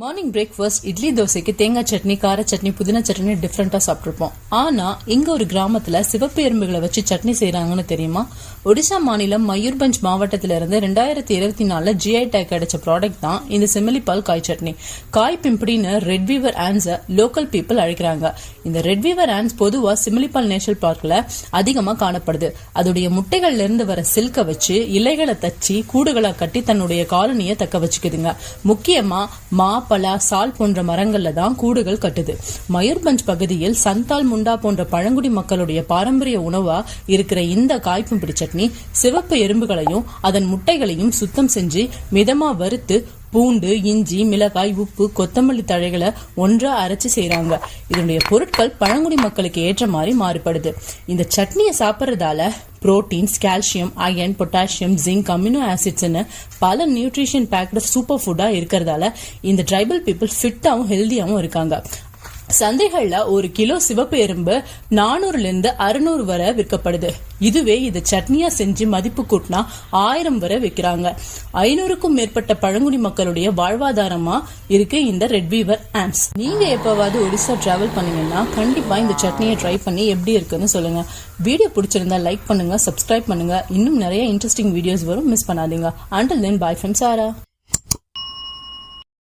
Morning breakfast idli தோசைக்கு தேங்காய் சட்னி, கார சட்னி, புதினா சட்னி டிஃப்ரெண்டா சாப்பிட்டுருப்போம். ஆனா இங்க ஒரு கிராமத்துல சிவப்பு எறும்புகளை வச்சு சட்னி செய்யறாங்கன்னு தெரியுமா? ஒடிசா மாநிலம் மயூர்பஞ்ச் மாவட்டத்தில இருந்து 2024 GI டேக் கிடைச்ச ப்ராடக்ட் தான் இந்த செமிலிபால் காய் சட்னி. காய் பிம்பிடின்னு ரெட் வீவர் ஆன்ஸ லோக்கல் பீப்புள் அழைக்கிறாங்க. இந்த ரெட் வீவர் ஆன்ஸ் பொதுவா செமிலிபால் நேஷனல் பார்க்ல அதிகமா காணப்படுது. அதோடைய முட்டைகள்ல இருந்து வர சில்க வச்சு இலைகளை தச்சு கூடுகளா கட்டி தன்னுடைய காலனியை தக்க வச்சுக்குதுங்க. முக்கியமா மா, பலா, சால் போன்ற மரங்கள்ல தான் கூடுகள் கட்டுது. மயூர்பஞ்ச் பகுதியில் சந்தால், முண்டா போன்ற பழங்குடி மக்களுடைய பாரம்பரிய உணவா இருக்கிற இந்த காய்ப்பிம்பிடி சட்னி சிவப்பு எறும்புகளையும் அதன் முட்டைகளையும் சுத்தம் செஞ்சு மிதமா வறுத்து பூண்டு, இஞ்சி, மிளகாய், உப்பு, கொத்தமல்லி தழைகளை ஒன்றா அரைச்சு செய்யறாங்க. இதனுடைய பொருட்கள் பழங்குடி மக்களுக்கு ஏற்ற மாதிரி மாறுபடுது. இந்த சட்னியை சாப்பிட்றதால proteins, calcium, iron, potassium, zinc, amino ஆசிட்ஸ்னு பல நியூட்ரிஷன் பேக்டு சூப்பர் ஃபுட்டா இருக்கிறதால இந்த ட்ரைபல் பீப்புள் ஃபிட்டாவும் ஹெல்தியாவும் இருக்காங்க. சந்தைகள்ல ஒரு கிலோ சிவப்பு எறும்பு 400 - 600 வரை விற்கப்படுது. இதுவே இது சட்னியா செஞ்சு மதிப்பு கூட்டினா 1000 வரை விற்கிறாங்க. 500க்கும் மேற்பட்ட பழங்குடி மக்களுடைய வாழ்வாதாரமா இருக்கு இந்த ரெட் வீவர் ஆன்ஸ். நீங்க எப்பவாவது ஒடிசா டிராவல் பண்ணீங்கன்னா கண்டிப்பா இந்த சட்னியை ட்ரை பண்ணி எப்படி இருக்குன்னு சொல்லுங்க. வீடியோ பிடிச்சிருந்தா லைக் பண்ணுங்க, சப்ஸ்கிரைப் பண்ணுங்க. இன்னும் நிறைய இன்ட்ரெஸ்டிங் வீடியோஸ் வரும், மிஸ் பண்ணாதீங்க. Until then, bye from Sarah.